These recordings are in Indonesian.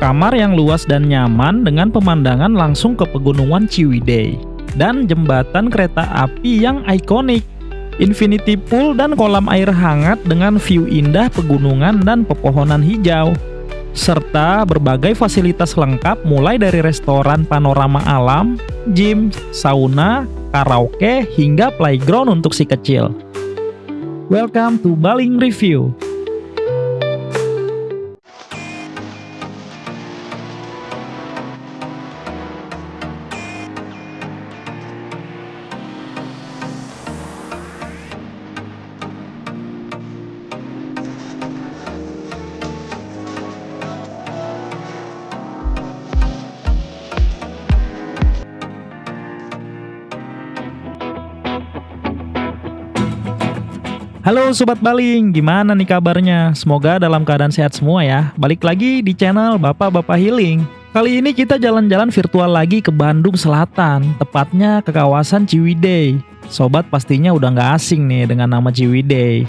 Kamar yang luas dan nyaman dengan pemandangan langsung ke pegunungan Ciwidey. Dan jembatan kereta api yang ikonik. Infinity pool dan kolam air hangat dengan view indah pegunungan dan pepohonan hijau. Serta berbagai fasilitas lengkap mulai dari restoran panorama alam, gym, sauna, karaoke, hingga playground untuk si kecil. Welcome to Baling Review. Halo Sobat Baling, gimana nih kabarnya? Semoga dalam keadaan sehat semua ya. Balik lagi di channel Bapak-Bapak Healing. Kali ini kita jalan-jalan virtual lagi ke Bandung Selatan, tepatnya ke kawasan Ciwidey. Sobat pastinya udah nggak asing nih dengan nama Ciwidey.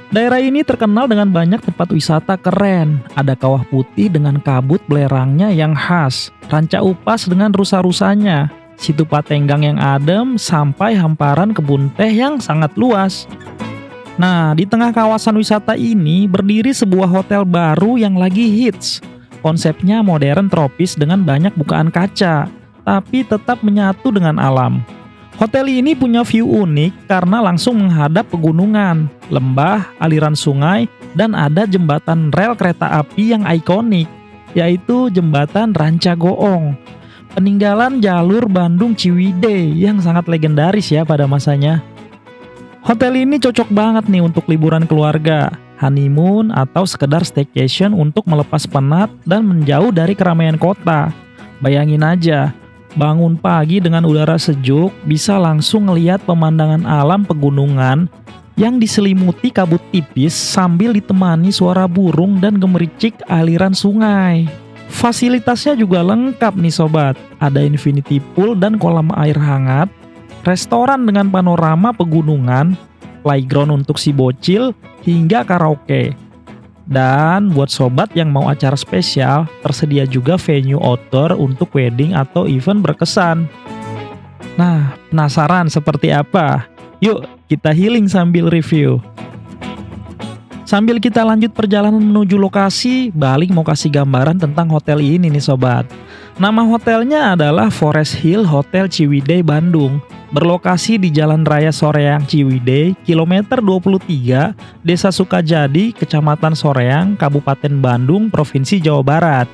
Daerah ini terkenal dengan banyak tempat wisata keren. Ada kawah putih dengan kabut belerangnya yang khas, ranca upas dengan rusa-rusanya, situ Patenggang yang adem, sampai hamparan kebun teh yang sangat luas. Nah, di tengah kawasan wisata ini berdiri sebuah hotel baru yang lagi hits. Konsepnya modern tropis dengan banyak bukaan kaca, tapi tetap menyatu dengan alam. Hotel ini punya view unik karena langsung menghadap pegunungan, lembah, aliran sungai, dan ada jembatan rel kereta api yang ikonik, yaitu jembatan Ranca Goong. Peninggalan jalur Bandung Ciwidey yang sangat legendaris ya pada masanya. Hotel ini cocok banget nih untuk liburan keluarga, honeymoon, atau sekedar staycation untuk melepas penat dan menjauh dari keramaian kota. Bayangin aja, bangun pagi dengan udara sejuk, bisa langsung ngeliat pemandangan alam pegunungan yang diselimuti kabut tipis sambil ditemani suara burung dan gemericik aliran sungai. Fasilitasnya juga lengkap nih sobat, ada infinity pool dan kolam air hangat, restoran dengan panorama pegunungan, playground untuk si bocil, hingga karaoke. Dan buat sobat yang mau acara spesial, tersedia juga venue outdoor untuk wedding atau event berkesan. Nah, penasaran seperti apa? Yuk, kita healing sambil review. Sambil kita lanjut perjalanan menuju lokasi, Baling mau kasih gambaran tentang hotel ini nih sobat. Nama hotelnya adalah Forest Hill Hotel Ciwidey Bandung. Berlokasi di Jalan Raya Soreang Ciwidey, kilometer 23, Desa Sukajadi, Kecamatan Soreang, Kabupaten Bandung, Provinsi Jawa Barat.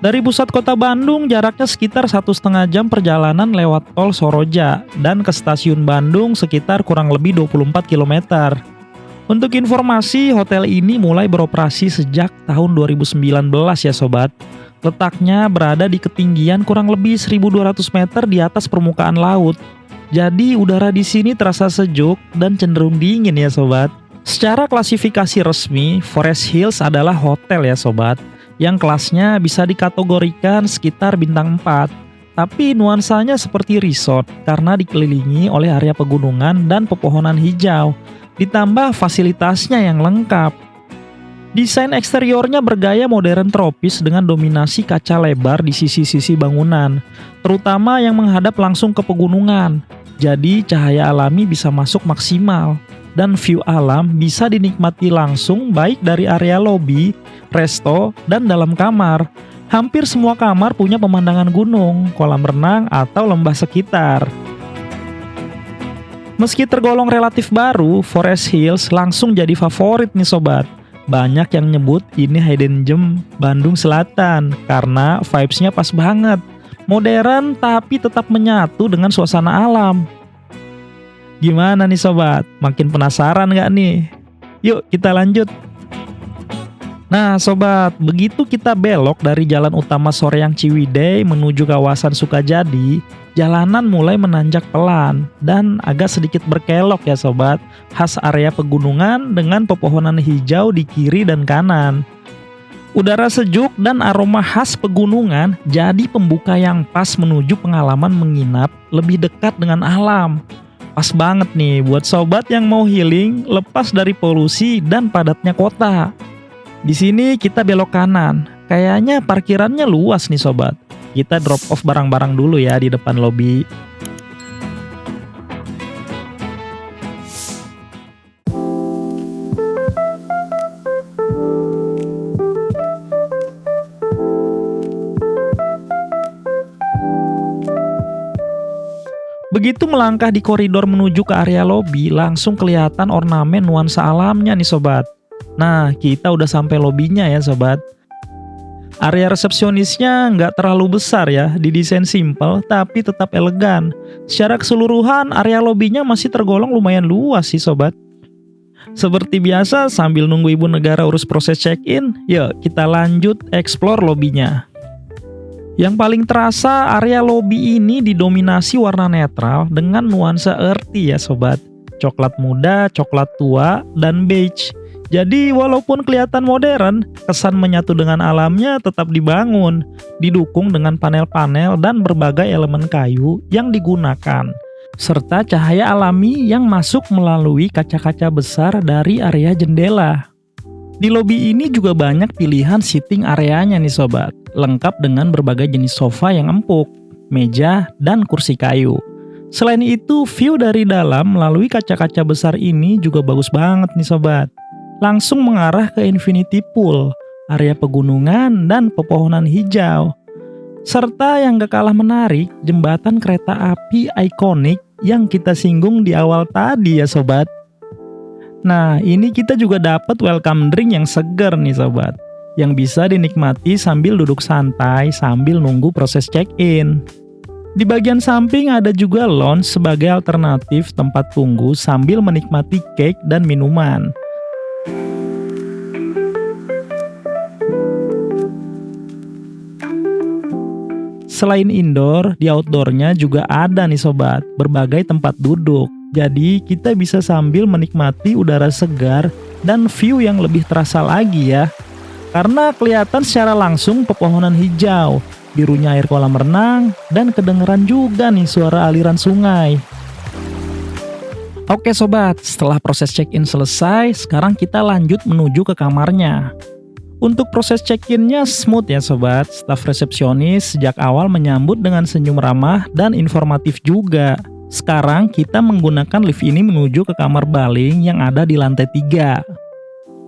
Dari pusat kota Bandung, jaraknya sekitar 1,5 jam perjalanan lewat tol Soroja, dan ke stasiun Bandung sekitar kurang lebih 24 km. Untuk informasi, hotel ini mulai beroperasi sejak tahun 2019 ya sobat. Letaknya berada di ketinggian kurang lebih 1.200 meter di atas permukaan laut. Jadi udara di sini terasa sejuk dan cenderung dingin ya sobat. Secara klasifikasi resmi, Forest Hills adalah hotel ya sobat, yang kelasnya bisa dikategorikan sekitar bintang 4. Tapi nuansanya seperti resort karena dikelilingi oleh area pegunungan dan pepohonan hijau. Ditambah fasilitasnya yang lengkap. Desain eksteriornya bergaya modern tropis dengan dominasi kaca lebar di sisi-sisi bangunan, terutama yang menghadap langsung ke pegunungan. Jadi cahaya alami bisa masuk maksimal, dan view alam bisa dinikmati langsung baik dari area lobi, resto, dan dalam kamar. Hampir semua kamar punya pemandangan gunung, kolam renang, atau lembah sekitar. Meski tergolong relatif baru, Forest Hills langsung jadi favorit nih sobat. Banyak yang nyebut ini hidden gem Bandung Selatan karena vibes-nya pas banget. Modern tapi tetap menyatu dengan suasana alam. Gimana nih sobat? Makin penasaran gak nih? Yuk kita lanjut. Nah sobat, begitu kita belok dari jalan utama Soreang Ciwidey menuju kawasan Sukajadi, jalanan mulai menanjak pelan dan agak sedikit berkelok ya sobat, khas area pegunungan dengan pepohonan hijau di kiri dan kanan. Udara sejuk dan aroma khas pegunungan jadi pembuka yang pas menuju pengalaman menginap lebih dekat dengan alam. Pas banget nih buat sobat yang mau healing lepas dari polusi dan padatnya kota. Di sini kita belok kanan. Kayaknya parkirannya luas nih sobat. Kita drop off barang-barang dulu ya di depan lobi. Begitu melangkah di koridor menuju ke area lobi, langsung kelihatan ornamen nuansa alamnya nih sobat. Nah, kita udah sampai lobinya ya sobat. Area resepsionisnya nggak terlalu besar ya, didesain simple tapi tetap elegan. Secara keseluruhan, area lobinya masih tergolong lumayan luas sih sobat. Seperti biasa, sambil nunggu ibu negara urus proses check-in, yuk kita lanjut explore lobinya. Yang paling terasa, area lobi ini didominasi warna netral dengan nuansa earthy ya sobat. Coklat muda, coklat tua, dan beige. Jadi walaupun kelihatan modern, kesan menyatu dengan alamnya tetap dibangun. Didukung dengan panel-panel dan berbagai elemen kayu yang digunakan. Serta cahaya alami yang masuk melalui kaca-kaca besar dari area jendela. Di lobi ini juga banyak pilihan seating areanya nih sobat. Lengkap dengan berbagai jenis sofa yang empuk, meja, dan kursi kayu. Selain itu, view dari dalam melalui kaca-kaca besar ini juga bagus banget nih sobat. Langsung mengarah ke infinity pool, area pegunungan, dan pepohonan hijau. Serta yang gak kalah menarik, jembatan kereta api ikonik yang kita singgung di awal tadi ya sobat. Nah, ini kita juga dapat welcome drink yang seger nih sobat, yang bisa dinikmati sambil duduk santai sambil nunggu proses check-in. Di bagian samping ada juga lounge sebagai alternatif tempat tunggu sambil menikmati cake dan minuman. Selain indoor, di outdoornya juga ada nih sobat, berbagai tempat duduk. Jadi kita bisa sambil menikmati udara segar dan view yang lebih terasa lagi ya. Karena kelihatan secara langsung pepohonan hijau, birunya air kolam renang, dan kedengeran juga nih suara aliran sungai. Oke sobat, setelah proses check-in selesai, sekarang kita lanjut menuju ke kamarnya. Untuk proses check-innya smooth ya sobat, staf resepsionis sejak awal menyambut dengan senyum ramah dan informatif juga. Sekarang kita menggunakan lift ini menuju ke kamar baling yang ada di lantai 3.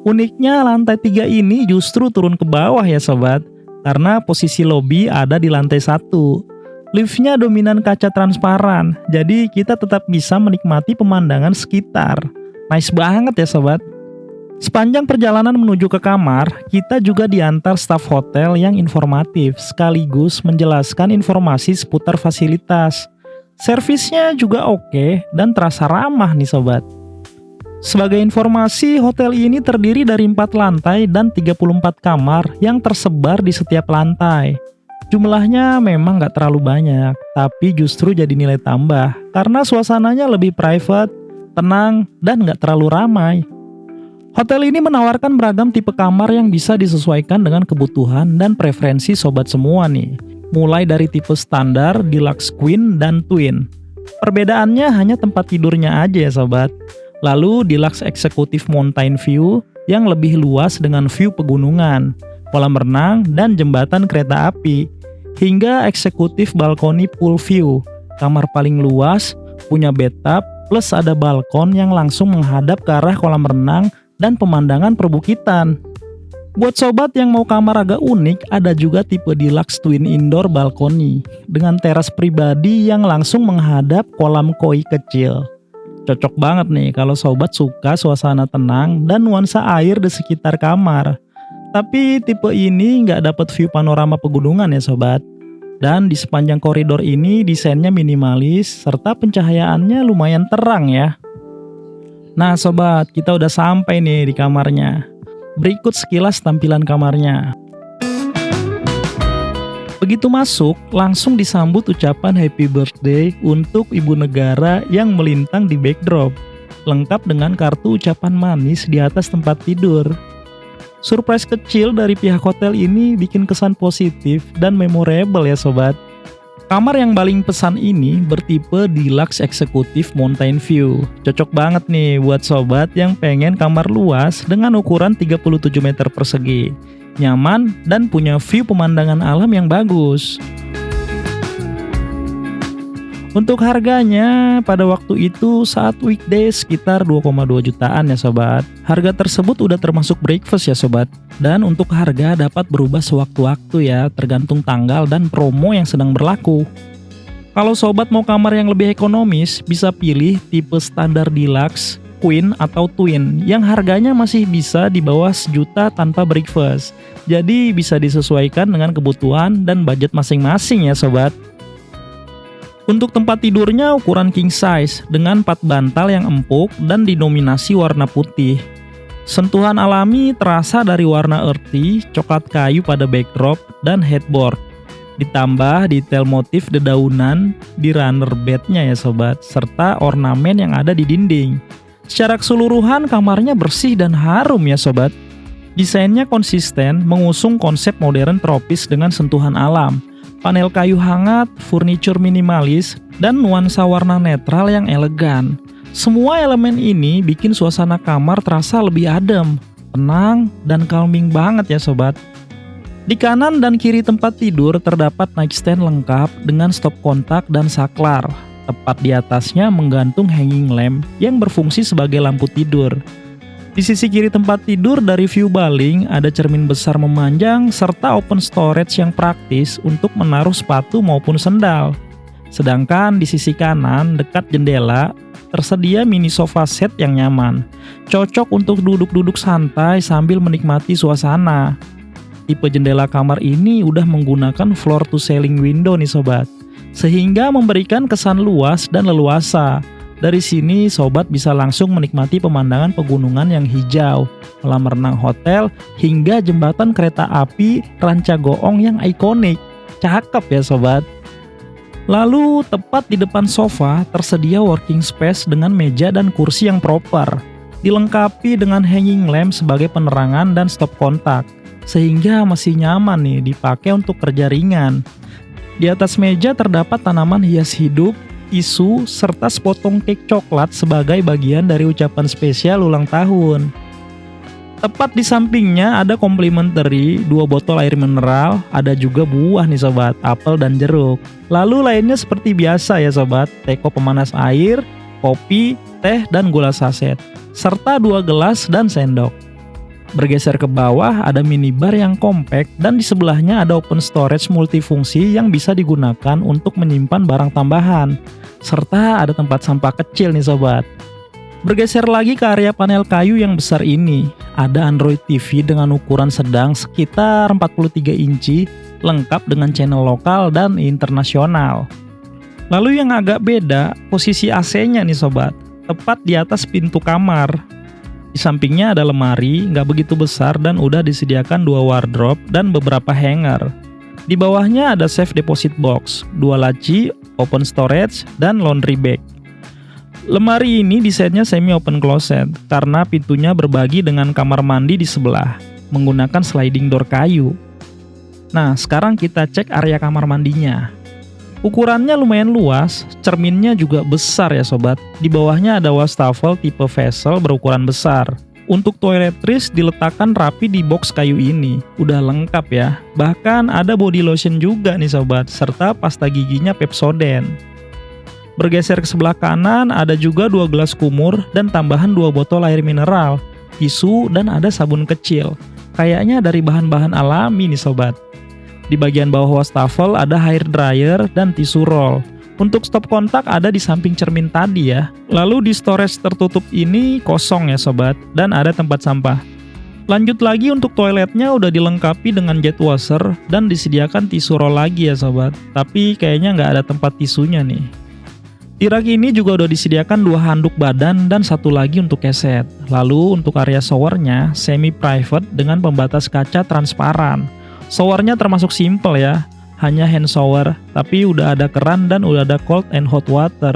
Uniknya lantai 3 ini justru turun ke bawah ya sobat, karena posisi lobi ada di lantai 1. Liftnya dominan kaca transparan, jadi kita tetap bisa menikmati pemandangan sekitar. Nice banget ya sobat. Sepanjang perjalanan menuju ke kamar, kita juga diantar staf hotel yang informatif sekaligus menjelaskan informasi seputar fasilitas. Servisnya juga oke dan terasa ramah nih sobat. Sebagai informasi, hotel ini terdiri dari 4 lantai dan 34 kamar yang tersebar di setiap lantai. Jumlahnya memang nggak terlalu banyak, tapi justru jadi nilai tambah karena suasananya lebih private, tenang, dan nggak terlalu ramai. Hotel ini menawarkan beragam tipe kamar yang bisa disesuaikan dengan kebutuhan dan preferensi sobat semua nih. Mulai dari tipe standar, deluxe queen, dan twin. Perbedaannya hanya tempat tidurnya aja ya sobat. Lalu deluxe executive mountain view yang lebih luas dengan view pegunungan, kolam renang, dan jembatan kereta api. Hingga executive balcony pool view, kamar paling luas, punya bathtub, plus ada balkon yang langsung menghadap ke arah kolam renang dan pemandangan perbukitan. Buat sobat yang mau kamar agak unik, ada juga tipe deluxe twin indoor balcony dengan teras pribadi yang langsung menghadap kolam koi kecil. Cocok banget nih kalau sobat suka suasana tenang dan nuansa air di sekitar kamar. Tapi tipe ini nggak dapat view panorama pegunungan ya sobat. Dan di sepanjang koridor ini desainnya minimalis serta pencahayaannya lumayan terang ya. Nah sobat, kita udah sampai nih di kamarnya. Berikut sekilas tampilan kamarnya. Begitu masuk, langsung disambut ucapan happy birthday untuk ibu negara yang melintang di backdrop. Lengkap dengan kartu ucapan manis di atas tempat tidur. Surprise kecil dari pihak hotel ini bikin kesan positif dan memorable ya sobat. Kamar yang paling pesan ini bertipe deluxe executive mountain view. Cocok banget nih buat sobat yang pengen kamar luas dengan ukuran 37 meter persegi. nyaman, dan punya view pemandangan alam yang bagus. Untuk harganya, pada waktu itu saat weekday sekitar 2,2 jutaan ya sobat. Harga tersebut udah termasuk breakfast ya sobat. Dan untuk harga dapat berubah sewaktu-waktu ya, tergantung tanggal dan promo yang sedang berlaku. Kalau sobat mau kamar yang lebih ekonomis, bisa pilih tipe standar deluxe, queen atau twin yang harganya masih bisa di bawah 1 juta tanpa breakfast. Jadi bisa disesuaikan dengan kebutuhan dan budget masing-masing ya sobat. Untuk tempat tidurnya ukuran king size dengan 4 bantal yang empuk dan didominasi warna putih. Sentuhan alami terasa dari warna earthy, coklat kayu pada backdrop dan headboard. Ditambah detail motif dedaunan di runner bednya ya sobat, serta ornamen yang ada di dinding. Secara keseluruhan kamarnya bersih dan harum ya sobat. Desainnya konsisten, mengusung konsep modern tropis dengan sentuhan alam. Panel kayu hangat, furniture minimalis, dan nuansa warna netral yang elegan. Semua elemen ini bikin suasana kamar terasa lebih adem, tenang, dan calming banget ya sobat. Di kanan dan kiri tempat tidur terdapat nightstand lengkap dengan stop kontak dan saklar. Tepat di atasnya menggantung hanging lamp yang berfungsi sebagai lampu tidur. Di sisi kiri tempat tidur dari view baling ada cermin besar memanjang serta open storage yang praktis untuk menaruh sepatu maupun sendal. Sedangkan di sisi kanan dekat jendela tersedia mini sofa set yang nyaman. Cocok untuk duduk-duduk santai sambil menikmati suasana. Tipe jendela kamar ini udah menggunakan floor to ceiling window nih sobat. Sehingga memberikan kesan luas dan leluasa. Dari sini sobat bisa langsung menikmati pemandangan pegunungan yang hijau, kolam renang hotel, hingga jembatan kereta api Ranca Goong yang ikonik. Cakep ya sobat. Lalu tepat di depan sofa tersedia working space dengan meja dan kursi yang proper. Dilengkapi dengan hanging lamp sebagai penerangan dan stop kontak. Sehingga masih nyaman nih dipakai untuk kerja ringan. Di atas meja terdapat tanaman hias hidup, tisu, serta sepotong cake coklat sebagai bagian dari ucapan spesial ulang tahun. Tepat di sampingnya ada complimentary 2 botol air mineral, ada juga buah nih sobat, apel dan jeruk. Lalu lainnya seperti biasa ya sobat, teko pemanas air, kopi, teh dan gula saset, serta 2 gelas dan sendok. Bergeser ke bawah ada minibar yang compact dan di sebelahnya ada open storage multifungsi yang bisa digunakan untuk menyimpan barang tambahan. Serta ada tempat sampah kecil nih sobat. Bergeser lagi ke area panel kayu yang besar ini. Ada Android TV dengan ukuran sedang sekitar 43 inci, lengkap dengan channel lokal dan internasional. Lalu yang agak beda, posisi AC-nya nih sobat, tepat di atas pintu kamar. Di sampingnya ada lemari, nggak begitu besar dan udah disediakan 2 wardrobe dan beberapa hanger. Di bawahnya ada safe deposit box, 2 laci, open storage, dan laundry bag. Lemari ini desainnya semi open closet karena pintunya berbagi dengan kamar mandi di sebelah, menggunakan sliding door kayu. Nah, sekarang kita cek area kamar mandinya. Ukurannya lumayan luas, cerminnya juga besar ya sobat. Di bawahnya ada wastafel tipe vessel berukuran besar. Untuk toiletries diletakkan rapi di box kayu ini. Udah lengkap ya. Bahkan ada body lotion juga nih sobat, serta pasta giginya Pepsodent. Bergeser ke sebelah kanan ada juga 2 gelas kumur dan tambahan 2 botol air mineral, tisu dan ada sabun kecil. Kayaknya dari bahan-bahan alami nih sobat. Di bagian bawah wastafel ada hair dryer dan tisu roll. Untuk stop kontak ada di samping cermin tadi ya. Lalu di storage tertutup ini kosong ya sobat, dan ada tempat sampah. Lanjut lagi untuk toiletnya udah dilengkapi dengan jet washer dan disediakan tisu roll lagi ya sobat. Tapi kayaknya nggak ada tempat tisunya nih. Di rak ini juga udah disediakan 2 handuk badan dan 1 lagi untuk keset. Lalu untuk area showernya semi private dengan pembatas kaca transparan. Showernya termasuk simple ya, hanya hand shower, tapi udah ada keran dan udah ada cold and hot water.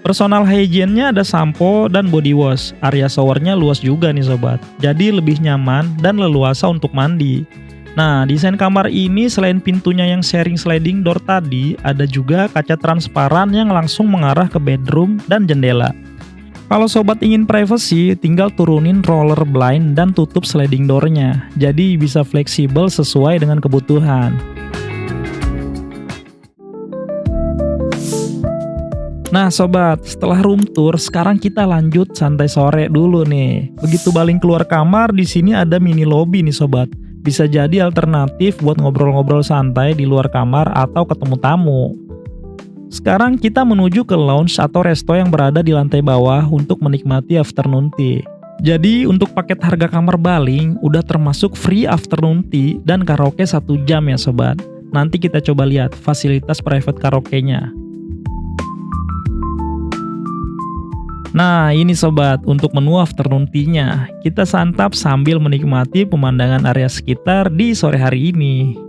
Personal hygiene-nya ada sampo dan body wash. Area showernya luas juga nih sobat, jadi lebih nyaman dan leluasa untuk mandi. Nah, desain kamar ini selain pintunya yang sharing sliding door tadi, ada juga kaca transparan yang langsung mengarah ke bedroom dan jendela. Kalau sobat ingin privacy, tinggal turunin roller blind dan tutup sliding door-nya. Jadi bisa fleksibel sesuai dengan kebutuhan. Nah sobat, setelah room tour, sekarang kita lanjut santai sore dulu nih. Begitu baling keluar kamar, di sini ada mini lobby nih sobat. Bisa jadi alternatif buat ngobrol-ngobrol santai di luar kamar atau ketemu tamu. Sekarang kita menuju ke lounge atau resto yang berada di lantai bawah untuk menikmati afternoon tea. Jadi untuk paket harga kamar baling udah termasuk free afternoon tea dan karaoke 1 jam ya sobat. Nanti kita coba lihat fasilitas private karaoke-nya. Nah ini sobat, untuk menu afternoon tea-nya. Kita santap sambil menikmati pemandangan area sekitar di sore hari ini.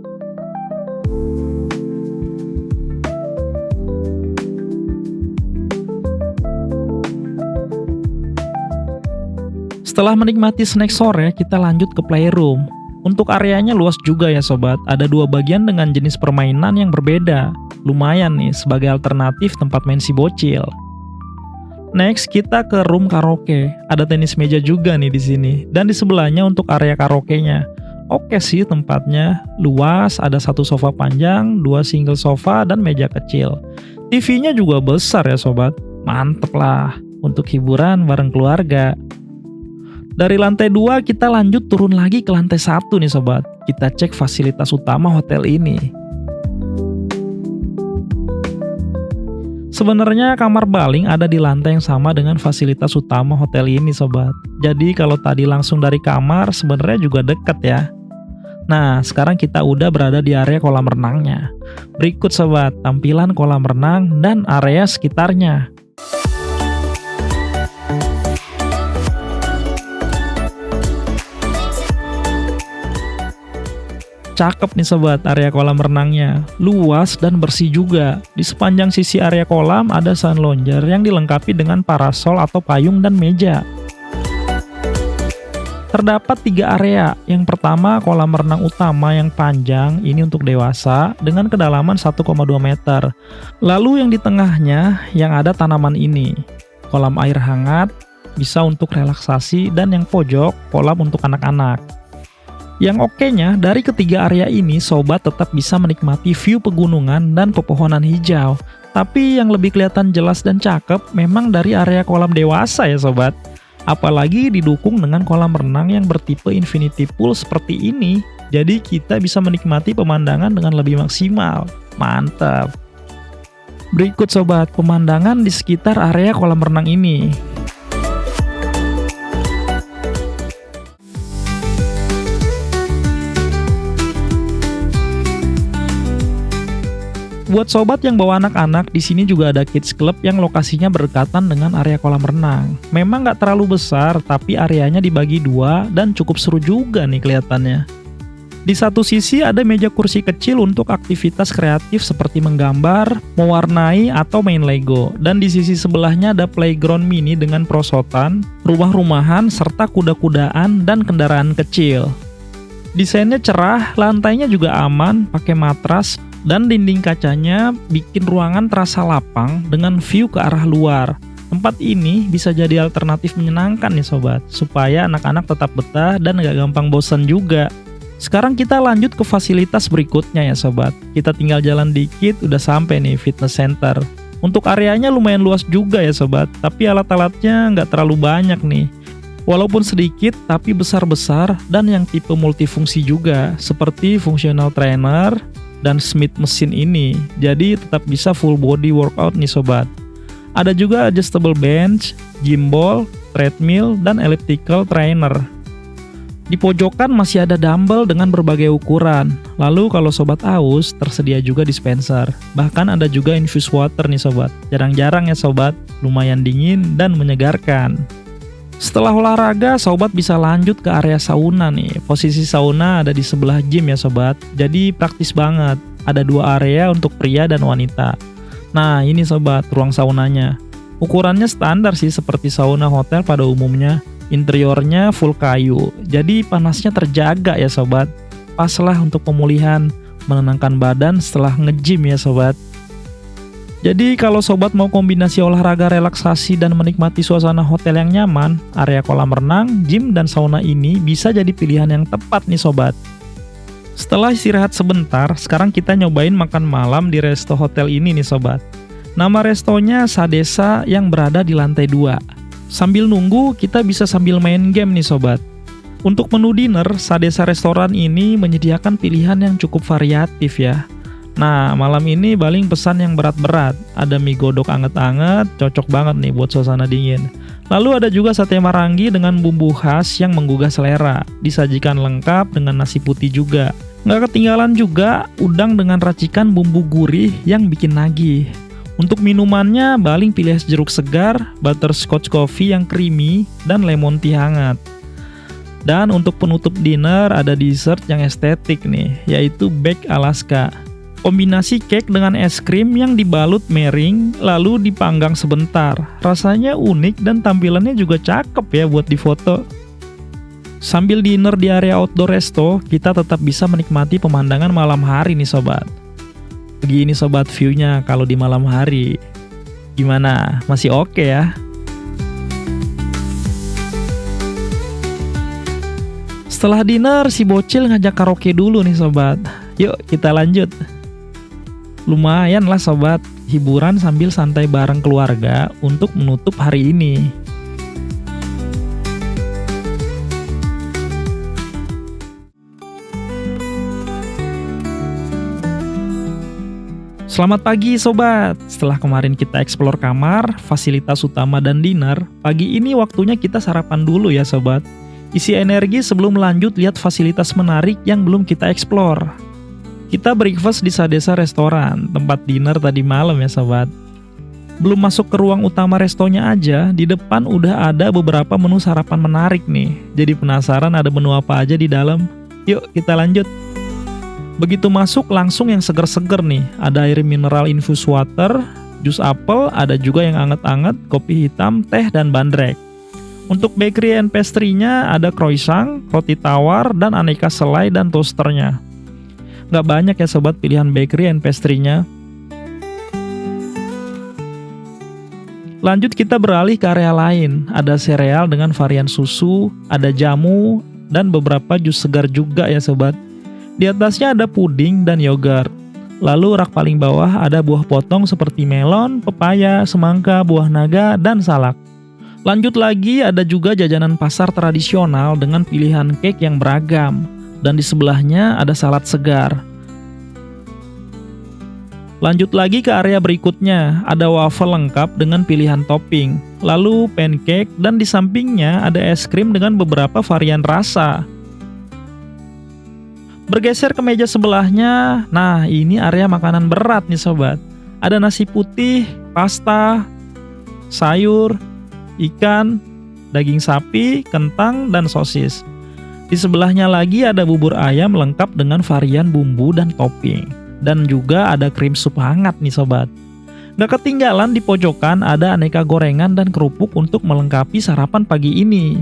Setelah menikmati snack sore, kita lanjut ke playroom. Untuk areanya luas juga ya sobat, ada 2 bagian dengan jenis permainan yang berbeda. Lumayan nih sebagai alternatif tempat main si bocil. Next, kita ke room karaoke. Ada tenis meja juga nih di sini, dan di sebelahnya untuk area karaoke-nya. Oke sih tempatnya, luas, ada 1 sofa panjang, 2 single sofa, dan meja kecil. TV-nya juga besar ya sobat, mantep lah untuk hiburan bareng keluarga. Dari lantai 2 kita lanjut turun lagi ke lantai 1 nih sobat. Kita cek fasilitas utama hotel ini. Sebenarnya kamar baling ada di lantai yang sama dengan fasilitas utama hotel ini sobat. Jadi kalau tadi langsung dari kamar sebenarnya juga dekat ya. Nah sekarang kita udah berada di area kolam renangnya. Berikut sobat tampilan kolam renang dan area sekitarnya. Cakep nih sobat area kolam renangnya, luas dan bersih juga. Di sepanjang sisi area kolam ada sun lounger yang dilengkapi dengan parasol atau payung dan meja. Terdapat 3 area, yang pertama kolam renang utama yang panjang, ini untuk dewasa, dengan kedalaman 1,2 meter. Lalu yang di tengahnya yang ada tanaman ini, kolam air hangat, bisa untuk relaksasi, dan yang pojok, kolam untuk anak-anak. Yang oke-nya, dari ketiga area ini, sobat tetap bisa menikmati view pegunungan dan pepohonan hijau. Tapi yang lebih kelihatan jelas dan cakep memang dari area kolam dewasa ya sobat. Apalagi didukung dengan kolam renang yang bertipe infinity pool seperti ini. Jadi kita bisa menikmati pemandangan dengan lebih maksimal. Mantap! Berikut sobat, pemandangan di sekitar area kolam renang ini. Buat sobat yang bawa anak-anak, di sini juga ada kids club yang lokasinya berdekatan dengan area kolam renang. Memang nggak terlalu besar, tapi areanya dibagi 2 dan cukup seru juga nih kelihatannya. Di satu sisi ada meja kursi kecil untuk aktivitas kreatif seperti menggambar, mewarnai, atau main Lego. Dan di sisi sebelahnya ada playground mini dengan perosotan, rumah-rumahan, serta kuda-kudaan dan kendaraan kecil. Desainnya cerah, lantainya juga aman, pakai matras, dan dinding kacanya bikin ruangan terasa lapang dengan view ke arah luar. Tempat ini bisa jadi alternatif menyenangkan nih sobat, supaya anak-anak tetap betah dan gak gampang bosan juga. Sekarang kita lanjut ke fasilitas berikutnya ya sobat. Kita tinggal jalan dikit udah sampai nih fitness center. Untuk areanya lumayan luas juga ya sobat, tapi alat-alatnya nggak terlalu banyak nih. Walaupun sedikit tapi besar-besar dan yang tipe multifungsi juga, seperti functional trainer dan Smith mesin ini. Jadi tetap bisa full body workout nih sobat. Ada juga adjustable bench, gym ball, treadmill, dan elliptical trainer. Di pojokan masih ada dumbbell dengan berbagai ukuran. Lalu kalau sobat haus, tersedia juga dispenser. Bahkan ada juga infused water nih sobat. Jarang-jarang ya sobat, lumayan dingin dan menyegarkan. Setelah olahraga, sobat bisa lanjut ke area sauna nih. Posisi sauna ada di sebelah gym ya sobat. Jadi praktis banget. Ada 2 area untuk pria dan wanita. Nah ini sobat, ruang saunanya. Ukurannya standar sih seperti sauna hotel pada umumnya. Interiornya full kayu. Jadi panasnya terjaga ya sobat. Pas lah untuk pemulihan, menenangkan badan setelah nge-gym ya sobat. Jadi kalau sobat mau kombinasi olahraga relaksasi dan menikmati suasana hotel yang nyaman, area kolam renang, gym, dan sauna ini bisa jadi pilihan yang tepat nih sobat. Setelah istirahat sebentar, sekarang kita nyobain makan malam di resto hotel ini nih sobat. Nama restonya Sadesa yang berada di lantai 2. Sambil nunggu, kita bisa sambil main game nih sobat. Untuk menu dinner, Sadesa restoran ini menyediakan pilihan yang cukup variatif ya. Nah, malam ini Baling pesan yang berat-berat. Ada mie godok anget-anget, cocok banget nih buat suasana dingin. Lalu ada juga sate marangi dengan bumbu khas yang menggugah selera. Disajikan lengkap dengan nasi putih juga. Nggak ketinggalan juga udang dengan racikan bumbu gurih yang bikin nagih. Untuk minumannya, Baling pilih es jeruk segar, butterscotch coffee yang creamy, dan lemon tea hangat. Dan untuk penutup dinner ada dessert yang estetik nih, yaitu Baked Alaska. Kombinasi cake dengan es krim yang dibalut meringue lalu dipanggang sebentar. Rasanya unik dan tampilannya juga cakep ya buat difoto. Sambil dinner di area outdoor resto, kita tetap bisa menikmati pemandangan malam hari nih sobat. Begini sobat view-nya kalau di malam hari. Gimana? Masih oke ya? Setelah dinner, si bocil ngajak karaoke dulu nih sobat. Yuk kita lanjut. Lumayan lah sobat, hiburan sambil santai bareng keluarga untuk menutup hari ini. Selamat pagi sobat. Setelah kemarin kita eksplor kamar, fasilitas utama dan dinner, pagi ini waktunya kita sarapan dulu ya sobat. Isi energi sebelum lanjut lihat fasilitas menarik yang belum kita eksplor. Kita breakfast di Sadesa restoran, tempat dinner tadi malam ya sobat. Belum masuk ke ruang utama restonya aja, di depan udah ada beberapa menu sarapan menarik nih. Jadi penasaran ada menu apa aja di dalam? Yuk kita lanjut. Begitu masuk langsung yang seger-seger nih. Ada air mineral infused water, jus apel, ada juga yang anget-anget, kopi hitam, teh, dan bandrek. Untuk bakery and pastry-nya ada croissant, roti tawar, dan aneka selai dan toasternya. Nggak banyak ya sobat pilihan bakery and pastry-nya. Lanjut kita beralih ke area lain. Ada sereal dengan varian susu, ada jamu, dan beberapa jus segar juga ya sobat. Di atasnya ada puding dan yogurt. Lalu rak paling bawah ada buah potong seperti melon, pepaya, semangka, buah naga, dan salak. Lanjut lagi ada juga jajanan pasar tradisional dengan pilihan cake yang beragam. Dan di sebelahnya ada salad segar. Lanjut lagi ke area berikutnya, ada waffle lengkap dengan pilihan topping. Lalu pancake dan di sampingnya ada es krim dengan beberapa varian rasa. Bergeser ke meja sebelahnya, nah ini area makanan berat nih sobat. Ada nasi putih, pasta, sayur, ikan, daging sapi, kentang, dan sosis. Di sebelahnya lagi ada bubur ayam lengkap dengan varian bumbu dan topping. Dan juga ada krim sup hangat nih sobat. Gak ketinggalan di pojokan ada aneka gorengan dan kerupuk untuk melengkapi sarapan pagi ini.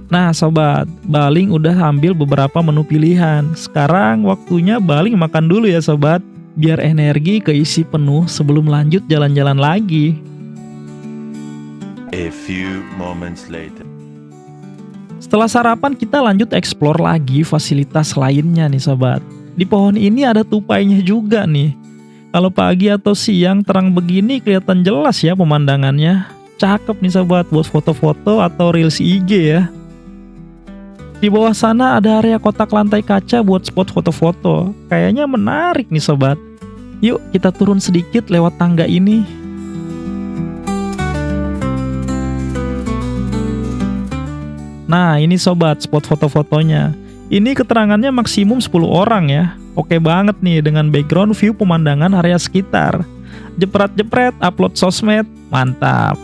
Nah sobat, Baling udah ambil beberapa menu pilihan. Sekarang waktunya Baling makan dulu ya sobat. Biar energi keisi penuh sebelum lanjut jalan-jalan lagi. A few moments later. Setelah sarapan kita lanjut explore lagi fasilitas lainnya nih sobat. Di pohon ini ada tupainya juga nih. Kalau pagi atau siang terang begini kelihatan jelas ya pemandangannya. Cakep nih sobat buat foto-foto atau reels IG ya. Di bawah sana ada area kotak lantai kaca buat spot foto-foto. Kayaknya menarik nih sobat. Yuk kita turun sedikit lewat tangga ini. Nah ini sobat spot foto-fotonya. Ini keterangannya maksimum 10 orang ya. Oke banget nih dengan background view pemandangan area sekitar. Jepret-jepret upload sosmed, mantap.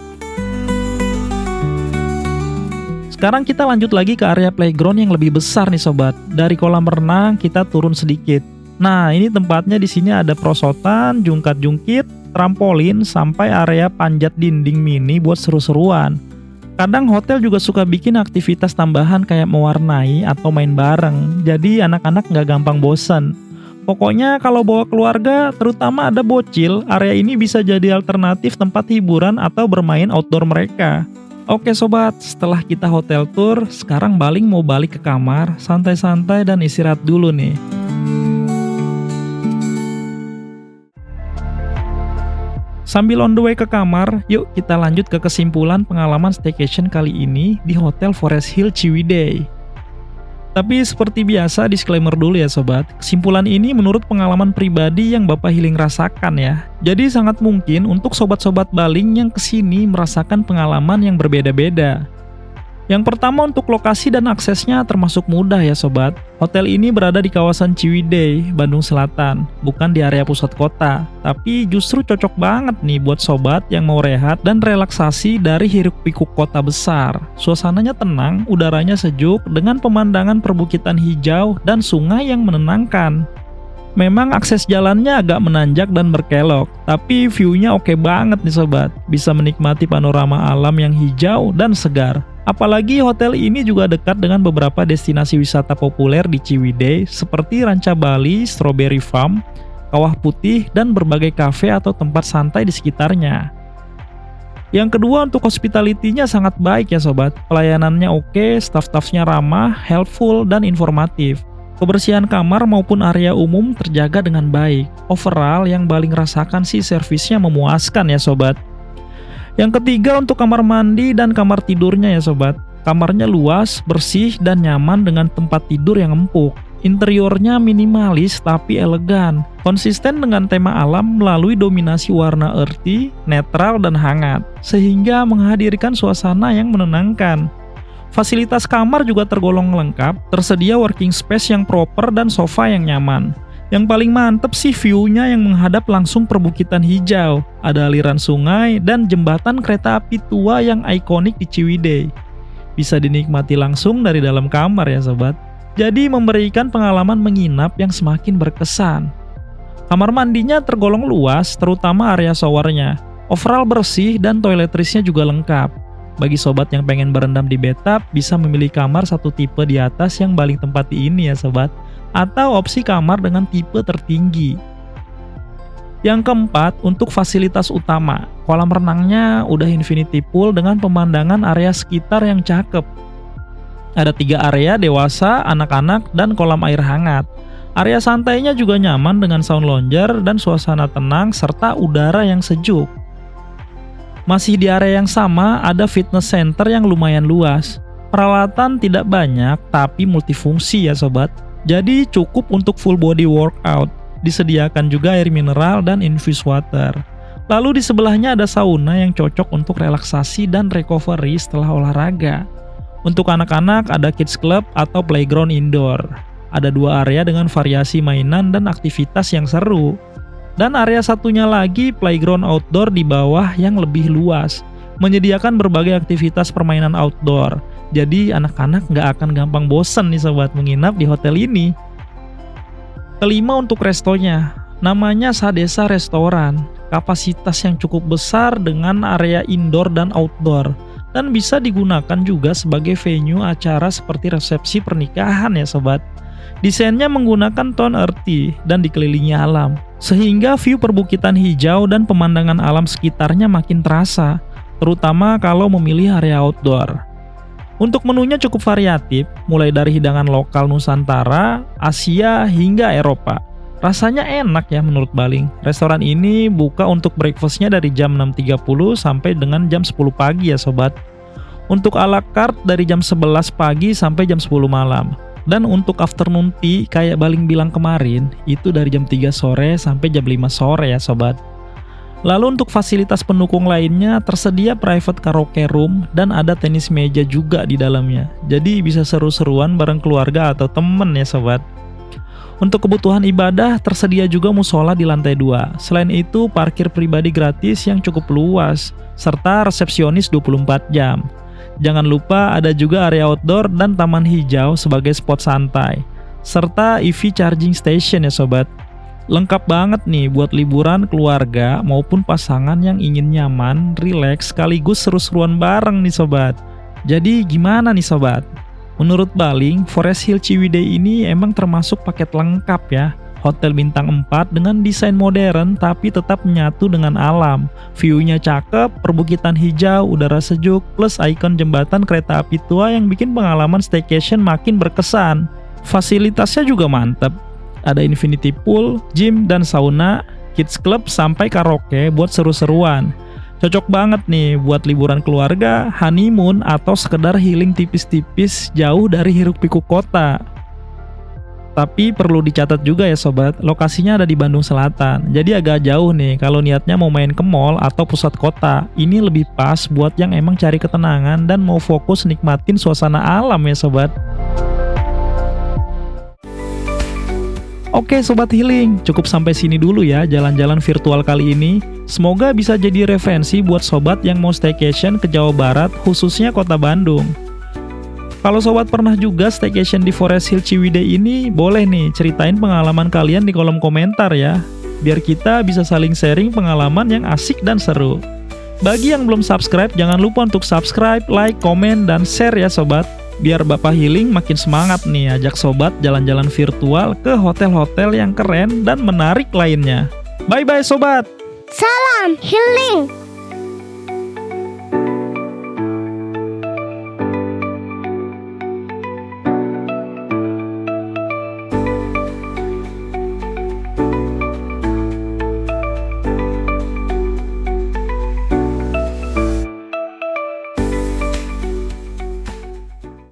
Sekarang kita lanjut lagi ke area playground yang lebih besar nih sobat. Dari kolam renang kita turun sedikit. Nah ini tempatnya di sini ada perosotan, jungkat-jungkit, trampolin, sampai area panjat dinding mini buat seru-seruan. Kadang hotel juga suka bikin aktivitas tambahan kayak mewarnai atau main bareng, jadi anak-anak nggak gampang bosan. Pokoknya kalau bawa keluarga, terutama ada bocil, area ini bisa jadi alternatif tempat hiburan atau bermain outdoor mereka. Oke sobat, setelah kita hotel tour, sekarang Baling mau balik ke kamar, santai-santai dan istirahat dulu nih. Sambil on the way ke kamar, yuk kita lanjut ke kesimpulan pengalaman staycation kali ini di Hotel Forest Hill Ciwidey. Tapi seperti biasa, disclaimer dulu ya sobat. Kesimpulan ini menurut pengalaman pribadi yang Bapak Healing rasakan ya. Jadi sangat mungkin untuk sobat-sobat Baling yang kesini merasakan pengalaman yang berbeda-beda. Yang pertama untuk lokasi dan aksesnya termasuk mudah ya sobat. Hotel ini berada di kawasan Ciwidey, Bandung Selatan, bukan di area pusat kota. Tapi justru cocok banget nih buat sobat yang mau rehat dan relaksasi dari hiruk-pikuk kota besar. Suasananya tenang, udaranya sejuk, dengan pemandangan perbukitan hijau dan sungai yang menenangkan. Memang akses jalannya agak menanjak dan berkelok, tapi view-nya oke banget nih sobat. Bisa menikmati panorama alam yang hijau dan segar. Apalagi hotel ini juga dekat dengan beberapa destinasi wisata populer di Ciwidey seperti Ranca Bali, Strawberry Farm, Kawah Putih, dan berbagai kafe atau tempat santai di sekitarnya. Yang kedua untuk hospitality-nya sangat baik ya sobat. Pelayanannya oke, staff-staffnya ramah, helpful, dan informatif. Kebersihan kamar maupun area umum terjaga dengan baik. Overall yang Baling rasakan sih servisnya memuaskan ya sobat. Yang ketiga untuk kamar mandi dan kamar tidurnya ya sobat. Kamarnya luas, bersih, dan nyaman dengan tempat tidur yang empuk. Interiornya minimalis tapi elegan. Konsisten dengan tema alam melalui dominasi warna earthy, netral, dan hangat. Sehingga menghadirkan suasana yang menenangkan. Fasilitas kamar juga tergolong lengkap, tersedia working space yang proper dan sofa yang nyaman. Yang paling mantep sih view-nya yang menghadap langsung perbukitan hijau. Ada aliran sungai dan jembatan kereta api tua yang ikonik di Ciwidey. Bisa dinikmati langsung dari dalam kamar ya sobat. Jadi memberikan pengalaman menginap yang semakin berkesan. Kamar mandinya tergolong luas, terutama area showernya. Overall bersih dan toiletrisnya juga lengkap. Bagi sobat yang pengen berendam di bathtub, bisa memilih kamar satu tipe di atas yang Baling tempati ini ya sobat. Atau opsi kamar dengan tipe tertinggi. Yang keempat, untuk fasilitas utama. Kolam renangnya udah infinity pool dengan pemandangan area sekitar yang cakep. Ada 3 area dewasa, anak-anak, dan kolam air hangat. Area santainya juga nyaman dengan sound lounger dan suasana tenang serta udara yang sejuk. Masih di area yang sama, ada fitness center yang lumayan luas. Peralatan tidak banyak, tapi multifungsi ya sobat. Jadi cukup untuk full body workout. Disediakan juga air mineral dan infused water. Lalu di sebelahnya ada sauna yang cocok untuk relaksasi dan recovery setelah olahraga. Untuk anak-anak ada kids club atau playground indoor. Ada 2 area dengan variasi mainan dan aktivitas yang seru. Dan area satunya lagi playground outdoor di bawah yang lebih luas. Menyediakan berbagai aktivitas permainan outdoor. Jadi anak-anak nggak akan gampang bosen nih sobat menginap di hotel ini. Kelima untuk restonya, namanya Sadesa Restoran. Kapasitas yang cukup besar dengan area indoor dan outdoor. Dan bisa digunakan juga sebagai venue acara seperti resepsi pernikahan ya sobat. Desainnya menggunakan tone earthy dan dikelilingi alam. Sehingga view perbukitan hijau dan pemandangan alam sekitarnya makin terasa. Terutama kalau memilih area outdoor. Untuk menunya cukup variatif, mulai dari hidangan lokal Nusantara, Asia, hingga Eropa. Rasanya enak ya menurut Baling. Restoran ini buka untuk breakfastnya dari jam 6.30 sampai dengan jam 10 pagi ya sobat. Untuk a la carte dari jam 11 pagi sampai jam 10 malam. Dan untuk afternoon tea kayak Baling bilang kemarin, itu dari jam 3 sore sampai jam 5 sore ya sobat. Lalu untuk fasilitas pendukung lainnya tersedia private karaoke room dan ada tenis meja juga di dalamnya. Jadi bisa seru-seruan bareng keluarga atau temen ya sobat. Untuk kebutuhan ibadah tersedia juga musola di lantai 2. Selain itu parkir pribadi gratis yang cukup luas serta resepsionis 24 jam. Jangan lupa ada juga area outdoor dan taman hijau sebagai spot santai. Serta EV charging station ya sobat. Lengkap banget nih buat liburan keluarga maupun pasangan yang ingin nyaman, rileks, sekaligus seru-seruan bareng nih sobat. Jadi gimana nih sobat? Menurut Baling, Forest Hill Ciwidey ini emang termasuk paket lengkap ya. Hotel bintang 4 dengan desain modern tapi tetap menyatu dengan alam. View-nya cakep, perbukitan hijau, udara sejuk, plus ikon jembatan kereta api tua yang bikin pengalaman staycation makin berkesan. Fasilitasnya juga mantep. Ada infinity pool, gym dan sauna, kids club sampai karaoke buat seru-seruan. Cocok banget nih buat liburan keluarga, honeymoon, atau sekedar healing tipis-tipis jauh dari hiruk-pikuk kota. Tapi perlu dicatat juga ya sobat, lokasinya ada di Bandung Selatan. Jadi agak jauh nih kalau niatnya mau main ke mall atau pusat kota. Ini lebih pas buat yang emang cari ketenangan dan mau fokus nikmatin suasana alam ya sobat. Oke sobat healing, cukup sampai sini dulu ya jalan-jalan virtual kali ini. Semoga bisa jadi referensi buat sobat yang mau staycation ke Jawa Barat, khususnya kota Bandung. Kalau sobat pernah juga staycation di Forest Hill Ciwidey ini, boleh nih ceritain pengalaman kalian di kolom komentar ya. Biar kita bisa saling sharing pengalaman yang asik dan seru. Bagi yang belum subscribe, jangan lupa untuk subscribe, like, komen, dan share ya sobat. Biar Bapak Healing makin semangat nih ajak sobat jalan-jalan virtual ke hotel-hotel yang keren dan menarik lainnya. Bye-bye sobat! Salam healing.